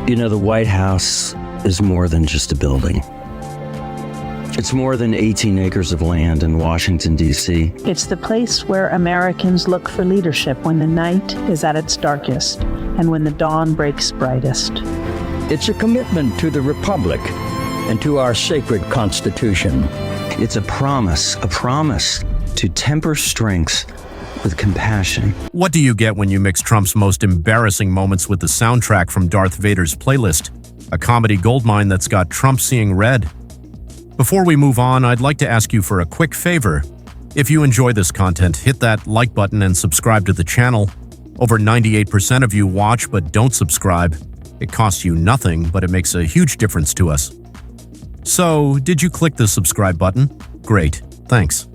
You know, the White House is more than just a building. It's more than 18 acres of land in Washington, D.C. It's the place where Americans look for leadership when the night is at its darkest and when the dawn breaks brightest. It's a commitment to the Republic and to our sacred Constitution. It's a promise to temper strength with compassion. What do you get when you mix Trump's most embarrassing moments with the soundtrack from Darth Vader's playlist? A comedy goldmine that's got Trump seeing red. Before we move on, I'd like to ask you for a quick favor. If you enjoy this content, hit that like button and subscribe to the channel. Over 98% of you watch but don't subscribe. It costs you nothing, but it makes a huge difference to us. So, did you click the subscribe button? Great, thanks.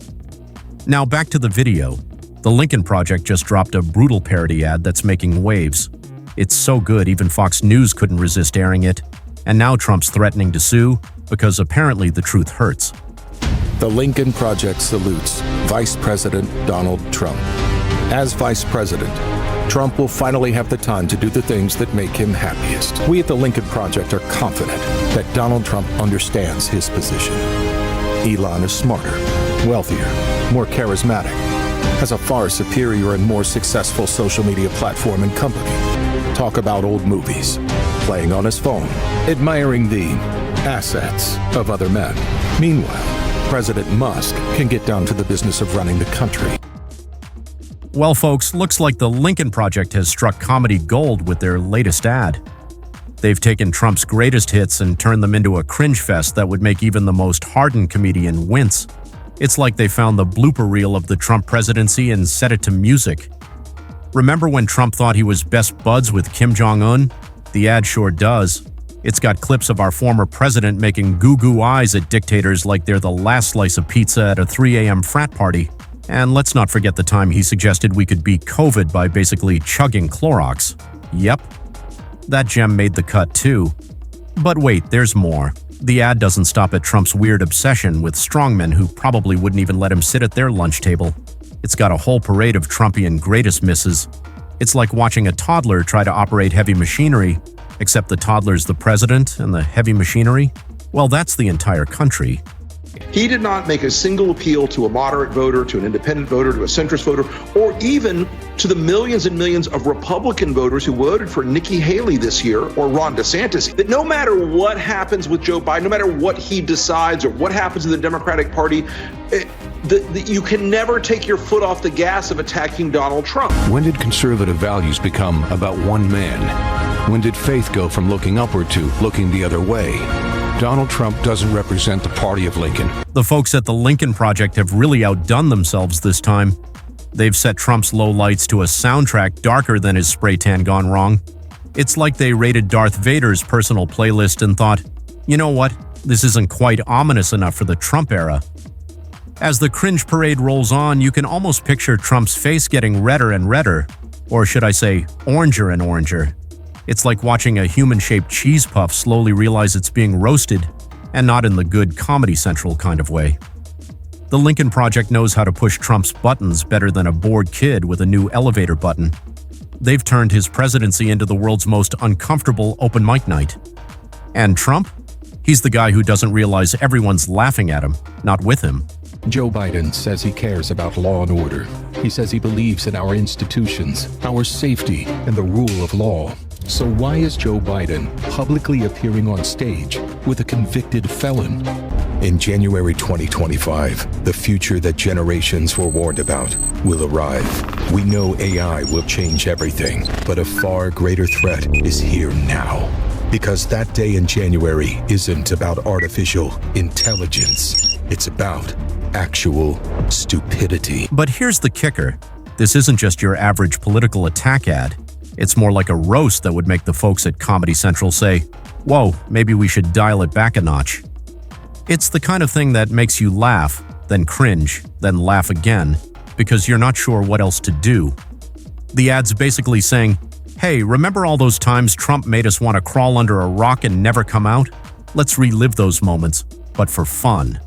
Now back to the video. The Lincoln Project just dropped a brutal parody ad that's making waves. It's so good even Fox News couldn't resist airing it. And now Trump's threatening to sue because apparently the truth hurts. The Lincoln Project salutes Vice President Donald Trump. As Vice President, Trump will finally have the time to do the things that make him happiest. We at the Lincoln Project are confident that Donald Trump understands his position. Elon is smarter, wealthier, more charismatic, has a far superior and more successful social media platform and company. Talk about old movies, playing on his phone, admiring the assets of other men. Meanwhile, President Musk can get down to the business of running the country. Well, folks, looks like the Lincoln Project has struck comedy gold with their latest ad. They've taken Trump's greatest hits and turned them into a cringe fest that would make even the most hardened comedian wince. It's like they found the blooper reel of the Trump presidency and set it to music. Remember when Trump thought he was best buds with Kim Jong-un? The ad sure does. It's got clips of our former president making goo-goo eyes at dictators like they're the last slice of pizza at a 3 a.m. frat party. And let's not forget the time he suggested we could beat COVID by basically chugging Clorox. Yep. That gem made the cut too. But wait, there's more. The ad doesn't stop at Trump's weird obsession with strongmen who probably wouldn't even let him sit at their lunch table. It's got a whole parade of Trumpian greatest misses. It's like watching a toddler try to operate heavy machinery, except the toddler's the president and the heavy machinery, well, that's the entire country. He did not make a single appeal to a moderate voter, to an independent voter, to a centrist voter, or even to the millions and millions of Republican voters who voted for Nikki Haley this year or Ron DeSantis. That no matter what happens with Joe Biden, no matter what he decides or what happens in the Democratic Party, you can never take your foot off the gas of attacking Donald Trump. When did conservative values become about one man? When did faith go from looking upward to looking the other way? Donald Trump doesn't represent the party of Lincoln. The folks at the Lincoln Project have really outdone themselves this time. They've set Trump's lowlights to a soundtrack darker than his spray tan gone wrong. It's like they raided Darth Vader's personal playlist and thought, you know what, this isn't quite ominous enough for the Trump era. As the cringe parade rolls on, you can almost picture Trump's face getting redder and redder, or should I say, oranger and oranger. It's like watching a human-shaped cheese puff slowly realize it's being roasted, and not in the good Comedy Central kind of way. The Lincoln Project knows how to push Trump's buttons better than a bored kid with a new elevator button. They've turned his presidency into the world's most uncomfortable open mic night. And Trump? He's the guy who doesn't realize everyone's laughing at him, not with him. Joe Biden says he cares about law and order. He says he believes in our institutions, our safety, and the rule of law. So why is Joe Biden publicly appearing on stage with a convicted felon? In January 2025, the future that generations were warned about will arrive. We know AI will change everything, but a far greater threat is here now. Because that day in January isn't about artificial intelligence. It's about actual stupidity. But here's the kicker. This isn't just your average political attack ad. It's more like a roast that would make the folks at Comedy Central say, whoa, maybe we should dial it back a notch. It's the kind of thing that makes you laugh, then cringe, then laugh again, because you're not sure what else to do. The ad's basically saying, hey, remember all those times Trump made us want to crawl under a rock and never come out? Let's relive those moments, but for fun.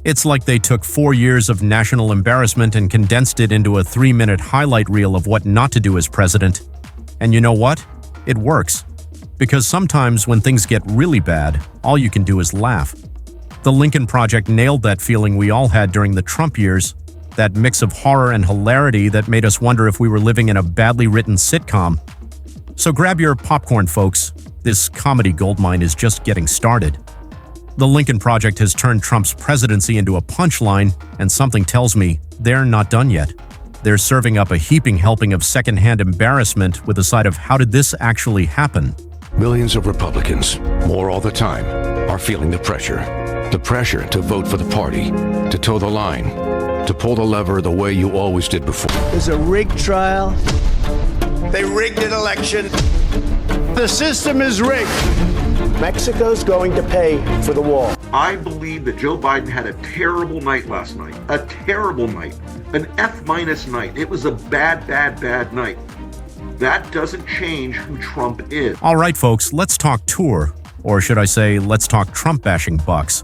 It's like they took 4 years of national embarrassment and condensed it into a 3-minute highlight reel of what not to do as president. And you know what? It works. Because sometimes when things get really bad, all you can do is laugh. The Lincoln Project nailed that feeling we all had during the Trump years, that mix of horror and hilarity that made us wonder if we were living in a badly written sitcom. So grab your popcorn, folks. This comedy goldmine is just getting started. The Lincoln Project has turned Trump's presidency into a punchline, and something tells me they're not done yet. They're serving up a heaping helping of secondhand embarrassment with a side of how did this actually happen? Millions of Republicans, more all the time, are feeling the pressure. The pressure to vote for the party, to toe the line, to pull the lever the way you always did before. There's a rigged trial. They rigged an election. The system is rigged. Mexico's going to pay for the wall. I believe that Joe Biden had a terrible night last night. A terrible night. An F- night. It was a bad night. That doesn't change who Trump is. All right, folks, let's talk tour. Or should I say, let's talk Trump-bashing bucks.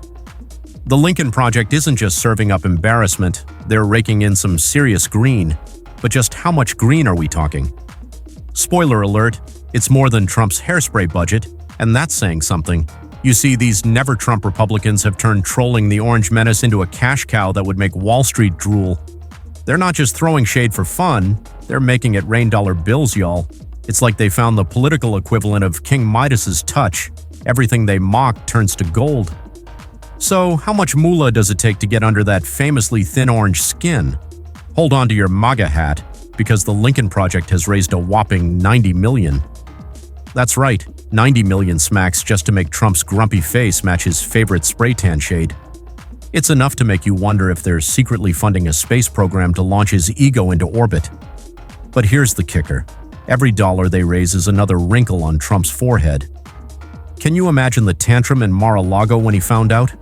The Lincoln Project isn't just serving up embarrassment, they're raking in some serious green. But just how much green are we talking? Spoiler alert, it's more than Trump's hairspray budget, and that's saying something. You see, these never-Trump Republicans have turned trolling the Orange Menace into a cash cow that would make Wall Street drool. They're not just throwing shade for fun, they're making it rain dollar bills, y'all. It's like they found the political equivalent of King Midas's touch. Everything they mock turns to gold. So, how much moolah does it take to get under that famously thin orange skin? Hold on to your MAGA hat, because the Lincoln Project has raised a whopping $90 million. That's right, $90 million smacks just to make Trump's grumpy face match his favorite spray tan shade. It's enough to make you wonder if they're secretly funding a space program to launch his ego into orbit. But here's the kicker. Every dollar they raise is another wrinkle on Trump's forehead. Can you imagine the tantrum in Mar-a-Lago when he found out?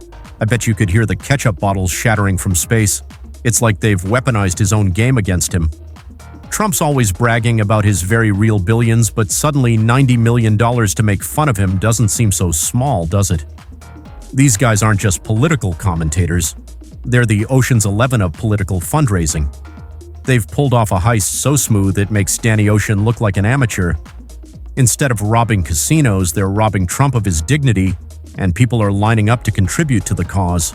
I bet you could hear the ketchup bottles shattering from space. It's like they've weaponized his own game against him. Trump's always bragging about his very real billions, but suddenly $90 million to make fun of him doesn't seem so small, does it? These guys aren't just political commentators. They're the Ocean's 11 of political fundraising. They've pulled off a heist so smooth it makes Danny Ocean look like an amateur. Instead of robbing casinos, they're robbing Trump of his dignity, and people are lining up to contribute to the cause.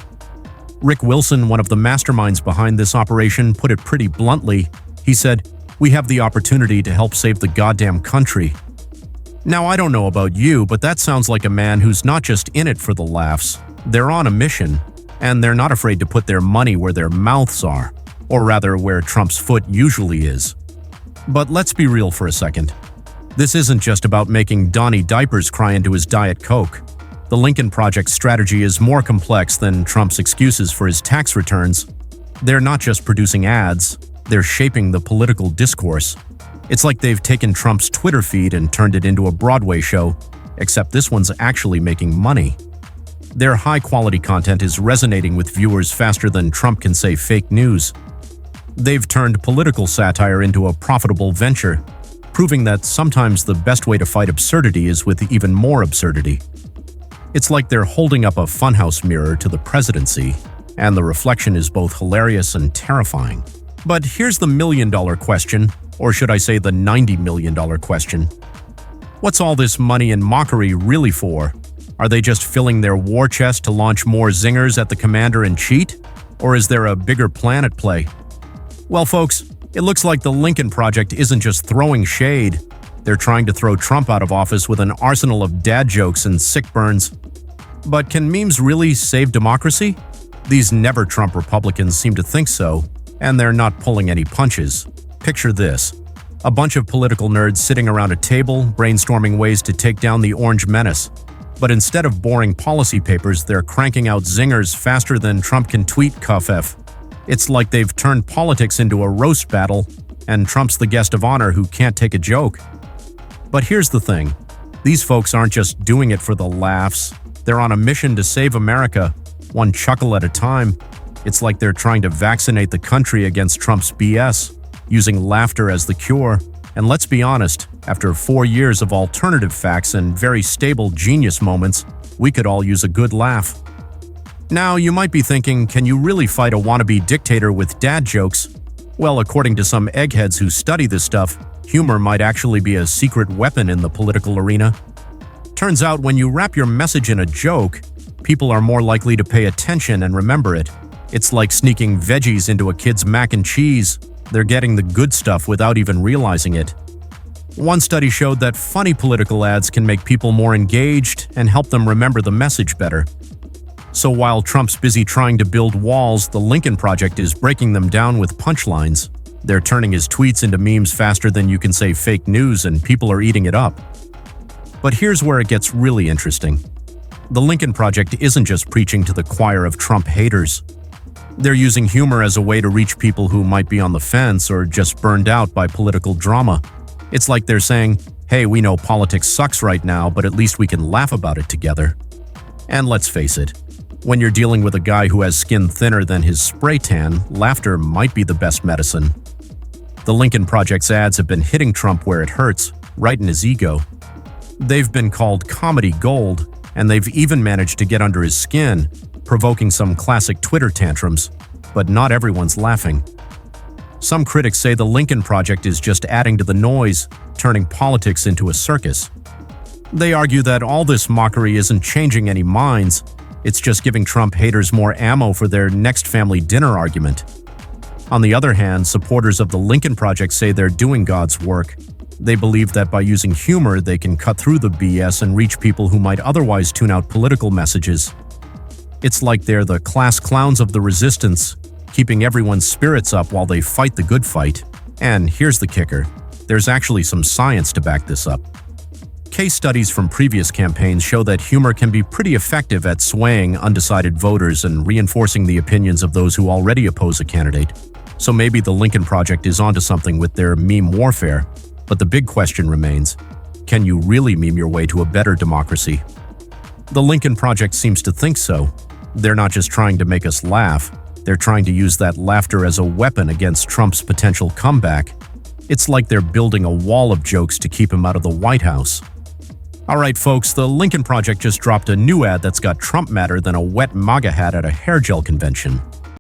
Rick Wilson, one of the masterminds behind this operation, put it pretty bluntly. He said, "We have the opportunity to help save the goddamn country." Now, I don't know about you, but that sounds like a man who's not just in it for the laughs. They're on a mission, and they're not afraid to put their money where their mouths are, or rather where Trump's foot usually is. But let's be real for a second. This isn't just about making Donnie Diapers cry into his Diet Coke. The Lincoln Project strategy is more complex than Trump's excuses for his tax returns. They're not just producing ads, they're shaping the political discourse. It's like they've taken Trump's Twitter feed and turned it into a Broadway show, except this one's actually making money. Their high-quality content is resonating with viewers faster than Trump can say fake news. They've turned political satire into a profitable venture, proving that sometimes the best way to fight absurdity is with even more absurdity. It's like they're holding up a funhouse mirror to the presidency, and the reflection is both hilarious and terrifying. But here's the million-dollar question, or should I say the $90 million question. What's all this money and mockery really for? Are they just filling their war chest to launch more zingers at the commander and cheat? Or is there a bigger plan at play? Well, folks, it looks like the Lincoln Project isn't just throwing shade. They're trying to throw Trump out of office with an arsenal of dad jokes and sick burns. But can memes really save democracy? These never-Trump Republicans seem to think so, and they're not pulling any punches. Picture this. A bunch of political nerds sitting around a table, brainstorming ways to take down the Orange Menace. But instead of boring policy papers, they're cranking out zingers faster than Trump can tweet cuff. It's like they've turned politics into a roast battle, and Trump's the guest of honor who can't take a joke. But here's the thing. These folks aren't just doing it for the laughs. They're on a mission to save America, one chuckle at a time. It's like they're trying to vaccinate the country against Trump's BS, using laughter as the cure. And let's be honest, after 4 years of alternative facts and very stable genius moments, we could all use a good laugh. Now, you might be thinking, can you really fight a wannabe dictator with dad jokes? Well, according to some eggheads who study this stuff, Humor might actually be a secret weapon in the political arena. Turns out when you wrap your message in a joke, people are more likely to pay attention and remember it. It's like sneaking veggies into a kid's mac and cheese. They're getting the good stuff without even realizing it. One study showed that funny political ads can make people more engaged and help them remember the message better. So while Trump's busy trying to build walls, the Lincoln Project is breaking them down with punchlines. They're turning his tweets into memes faster than you can say fake news, and people are eating it up. But here's where it gets really interesting. The Lincoln Project isn't just preaching to the choir of Trump haters. They're using humor as a way to reach people who might be on the fence or just burned out by political drama. It's like they're saying, hey, we know politics sucks right now, but at least we can laugh about it together. And let's face it, when you're dealing with a guy who has skin thinner than his spray tan, laughter might be the best medicine. The Lincoln Project's ads have been hitting Trump where it hurts, right in his ego. They've been called comedy gold, and they've even managed to get under his skin, provoking some classic Twitter tantrums, but not everyone's laughing. Some critics say the Lincoln Project is just adding to the noise, turning politics into a circus. They argue that all this mockery isn't changing any minds, it's just giving Trump haters more ammo for their next family dinner argument. On the other hand, supporters of the Lincoln Project say they're doing God's work. They believe that by using humor, they can cut through the BS and reach people who might otherwise tune out political messages. It's like they're the class clowns of the resistance, keeping everyone's spirits up while they fight the good fight. And here's the kicker. There's actually some science to back this up. Case studies from previous campaigns show that humor can be pretty effective at swaying undecided voters and reinforcing the opinions of those who already oppose a candidate. So maybe the Lincoln Project is onto something with their meme warfare. But the big question remains, can you really meme your way to a better democracy? The Lincoln Project seems to think so. They're not just trying to make us laugh, they're trying to use that laughter as a weapon against Trump's potential comeback. It's like they're building a wall of jokes to keep him out of the White House. All right, folks, the Lincoln Project just dropped a new ad that's got Trump madder than a wet MAGA hat at a hair gel convention.